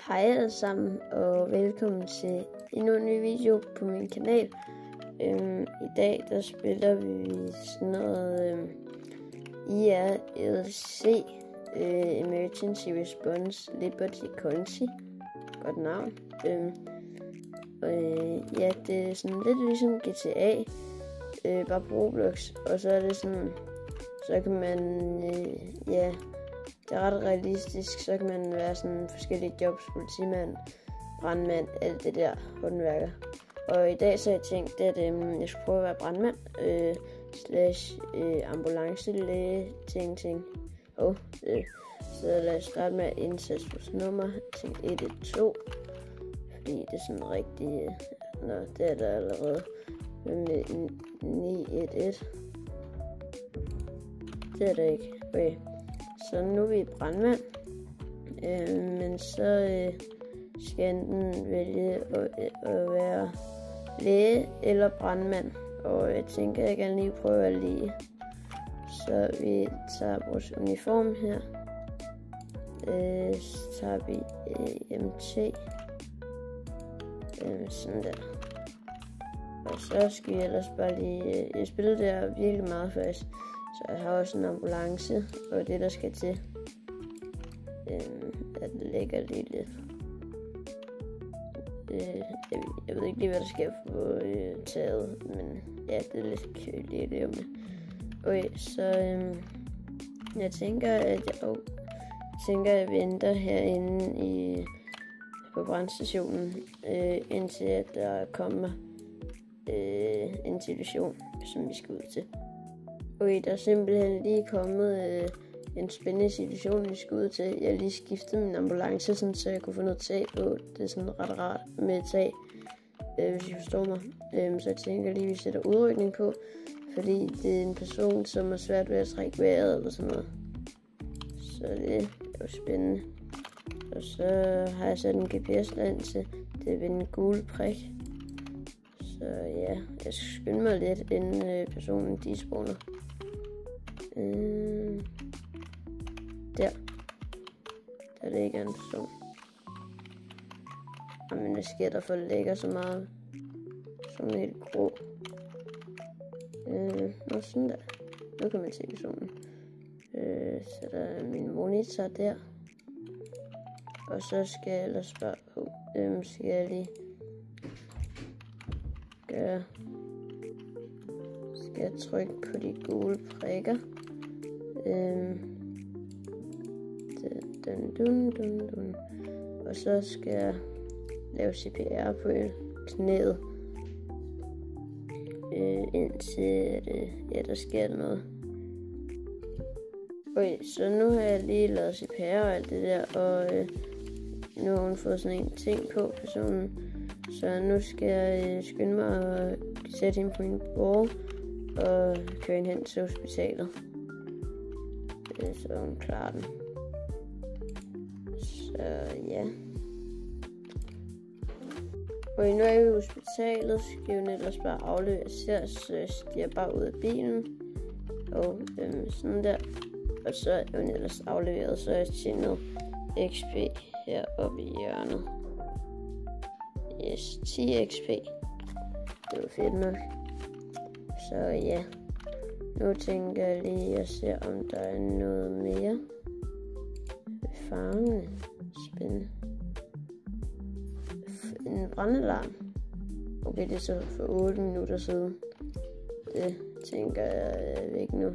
Hej alle sammen, og velkommen til endnu en ny video på min kanal. I dag der spiller vi sådan noget IRLC, Emergency Response Liberty County. Godt navn. Ja, det er sådan lidt ligesom GTA, bare på Roblox, og så er det sådan, så kan man, det er ret realistisk, så kan man være sådan forskellige jobs, politimand, brandmand, alt det der, håndværker. Og i dag så har jeg tænkt, at jeg skulle prøve at være brandmand, ambulancelæge, ting. Så lad os starte med at indsætte vores nummer, ting 112, fordi det er sådan rigtig, det er der allerede, med 911. Det er det ikke. Okay. Så nu er vi brandmand, men så skal enten vælge at være læge eller brandmand, og jeg tænker, at jeg gerne lige prøve at være læge. Så vi tager vores uniform her, så tager vi MT, sådan der. Og så skal vi ellers bare lige, jeg spillede det her virkelig meget faktisk, så jeg har også en ambulance, og det der skal til, at det ligger lige lidt. Jeg ved ikke lige, hvad der skal få taget, men ja, det er lidt køligt lige med. Okay, så jeg tænker, at jeg venter herinde på brandstationen, indtil at der kommer en situation, som vi skal ud til. Okay, der er simpelthen lige kommet en spændende situation, vi skal ud til. Jeg har lige skiftet min ambulance, sådan, så jeg kunne få noget tag på. Det er sådan ret rart med tag, hvis I forstår mig. Så jeg tænker lige, at vi sætter udrykning på, fordi det er en person, som er svært ved at trække vejret eller sådan noget. Så det er jo spændende. Og så har jeg sat en GPS-linse. Det er ved en gule prik. Så ja, jeg skal skynde mig lidt, inden personen despawner. Der ligger en person. Jamen, jeg sker der for ligger så meget. Sådan helt grå. Sådan der. Nu kan man se personen. Så der er min monitor der. Og så skal jeg ellers bare skal jeg lige skal jeg trykke på de gule prikker. Dun. Og så skal jeg lave CPR på knæet, indtil der sker noget. Okay, så nu har jeg lige lavet CPR og alt det der, og nu har hun fået sådan en ting på personen. Så nu skal jeg skynde mig at sætte hende på min borg og køre hende hen til hospitalet. Så hun klarer den. Så ja. Og nu er vi i hospitalet, så skal hun ellers bare afleveres her, så jeg stiger bare ud af bilen. Og sådan der. Og så er hun ellers afleveret, så jeg tjener XP heroppe i hjørnet. Yes, 10 XP. Det var fedt nok. Så ja. Nu tænker jeg lige at se, om der er noget mere. Farvene. Spændende. En brandalarm. Okay, det er så for 8 minutter siden. Det tænker jeg ikke nu.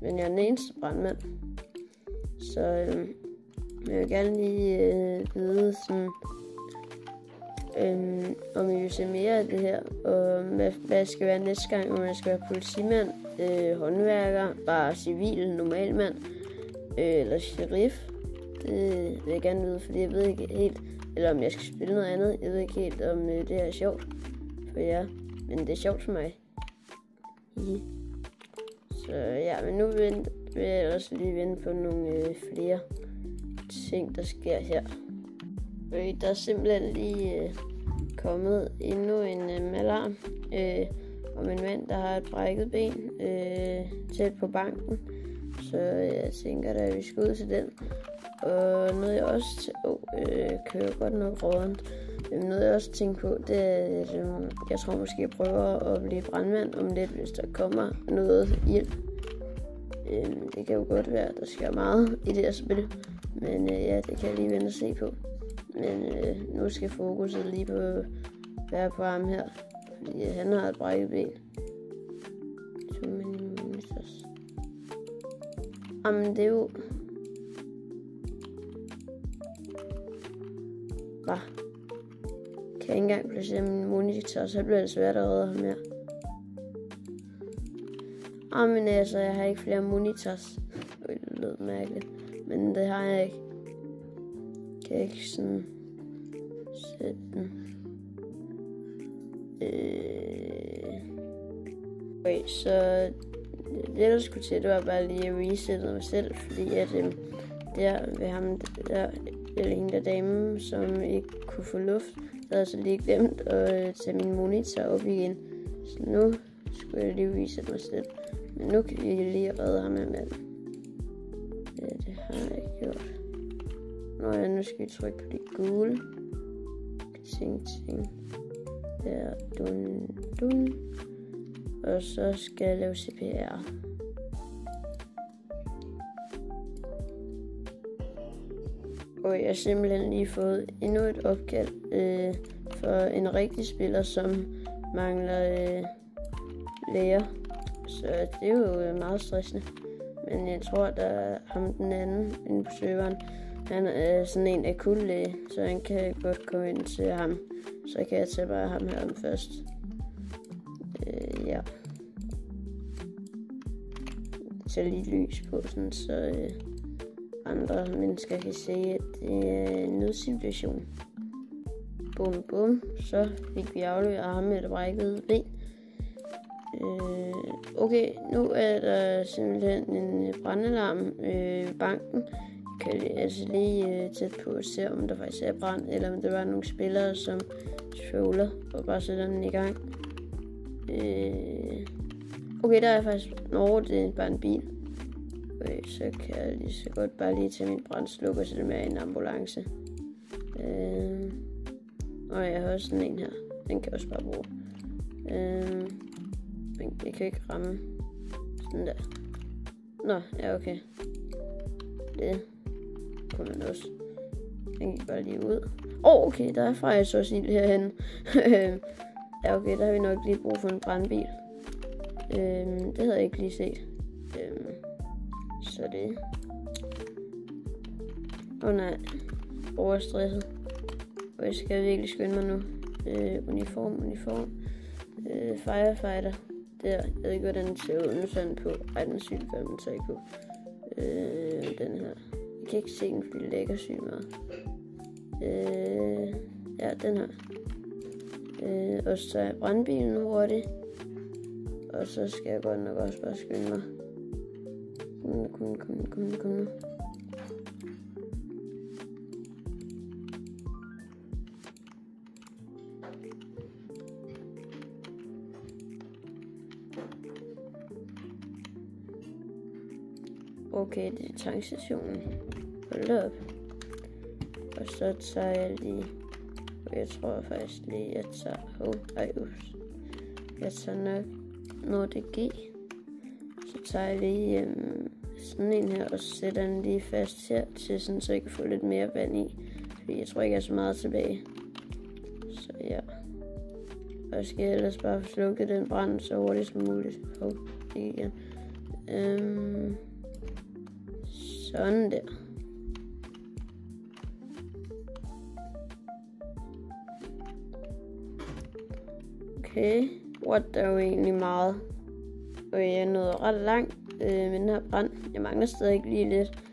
Men jeg er den eneste brandmand. Så jeg vil gerne lige vide sådan, om I vil se mere af det her, og hvad skal være næste gang, om jeg skal være politimand, håndværker, bare civil, normalmand, eller sheriff. Det vil jeg gerne vide, fordi jeg ved ikke helt, eller om jeg skal spille noget andet. Jeg ved ikke helt, om det er sjovt for jer, men det er sjovt for mig. Så ja, men nu vil jeg også lige vente på nogle flere ting, der sker her. Der er simpelthen lige kommet endnu en alarm om en mand, der har et brækket ben tæt på banken. Så jeg tænker da, at vi skal ud til den. Og noget jeg også kører godt nok rådent. Noget jeg også tænker på, det er, at jeg tror måske jeg prøver at blive brandmand om lidt, hvis der kommer noget ild. Det kan jo godt være, at der sker meget i det her spil. Men ja, det kan jeg lige vente og se på. Men nu skal fokuset lige være på ham her. Fordi han har et brækket ben. Too many monitors. Jamen det er jo... Hvad? Kan jeg ikke engang placere min monitor, så bliver det svært at redde ham her. Men altså, jeg har ikke flere monitors. Det lød mærkeligt. Men det har jeg ikke. Kan jeg ikke sådan sætte den. Okay, så det der skulle til, det var bare lige at resette mig selv, fordi at der ved ham der, eller en der dame, som ikke kunne få luft, der havde så lige glemt at tage min monitor op igen. Så nu skulle jeg lige resette mig selv. Men nu kan jeg lige redde ham med manden. Ja, det har jeg ikke gjort. Nu skal vi trykke på det gule. Ting. Der, dun. Og så skal jeg lave CPR. Og jeg har simpelthen lige fået endnu et opkald for en rigtig spiller, som mangler læger. Så det er jo meget stressende. Men jeg tror, at der er ham den anden inde på serveren. Han er sådan en akutlæge, så han kan godt komme ind til ham. Så kan jeg tage bare ham her om først. Ja. Så lige lys på, sådan, så andre mennesker kan se, at det er en nødsituation. Bum. Så fik vi afleveret ham med et brækket ben. Okay, nu er der simpelthen en brandalarm i banken. Jeg kan altså lige tæt på at se, om der faktisk er brand, eller om der var nogle spillere, som troller og bare sætter den i gang. Okay, der er faktisk... det er bare en bil. Okay, så kan jeg lige så godt bare lige tage min brandslukker, så det med en ambulance. Og jeg har også sådan en her. Den kan jeg også bare bruge. Men jeg kan ikke ramme. Sådan der. Nå, ja okay. Det kunne man også. Den gik bare lige ud. Okay, der er faktisk også ild herhen. Ja okay, der har vi nok lige brug for en brandbil. Det havde jeg ikke lige set. Så det. Nej. Overstresset. Og jeg skal virkelig skynde mig nu. Uniform. Firefighter. Der. Jeg ved ikke, hvordan den ser ud. Nu sådan på. Den syg gør den så ikke på. Den her. Jeg kan ikke se den, fordi det ikke er syg meget. Ja, den her. Og så tager jeg brandbilen hurtigt. Og så skal jeg godt nok også bare skynde mig. Kom nu. Okay, det er tankstationen. Hold op. Og så tager jeg lige... Og jeg tror faktisk lige, jeg tager... Jeg tager nok Nordic G. Så tager jeg lige sådan en her, og sætter den lige fast her, til sådan, så jeg kan få lidt mere vand i. Fordi jeg tror ikke, jeg er så meget tilbage. Så ja. Og jeg skal ellers bare få slukket den brand så hurtigt som muligt. Ikke igen. Sådan der. Okay. Der er jo egentlig meget. Og jeg er nået ret langt med den her brand. Jeg mangler stadig lige lidt.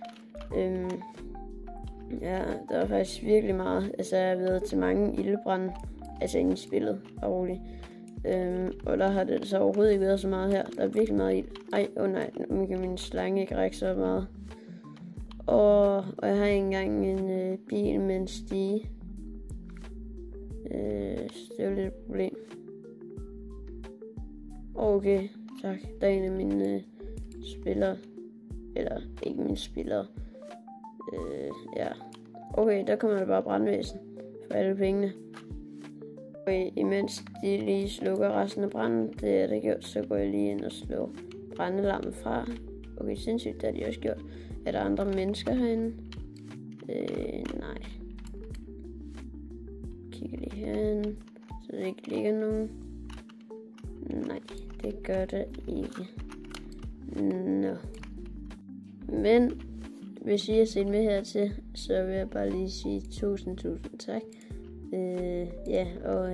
Ja, der er faktisk virkelig meget. Altså, jeg har været til mange ildebrande. Altså, inde i spillet. Og roligt. Og der har det så overhovedet ikke været så meget her. Der er virkelig meget ild. Nej. Nu kan min slange ikke række så meget. Og jeg har ikke engang en bil med en stige. Så det er jo lidt et problem. Okay, tak. Der er en af mine spillere. Eller ikke mine spillere. Ja. Okay, der kommer der bare brandvæsen for alle pengene. Okay, imens de lige slukker resten af branden, det er det gjort, så går jeg lige ind og slår brandalarmen fra. Okay, sindssygt, det har de også gjort. Er der andre mennesker herinde? Nej. Kigger lige herinde, så der ikke ligger nogen. Nej, det gør der ikke. Nå. Men hvis I har set med hertil, så vil jeg bare lige sige tusind tak. Ja, og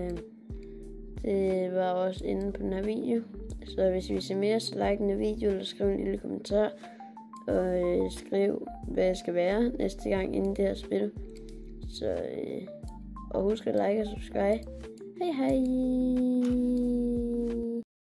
det var også inde på den her video. Så hvis I vil se mere, så like den her video, eller skriv en lille kommentar. Og skriv, hvad jeg skal være næste gang inden det her spil. Så, og husk at like og subscribe. Hej hej!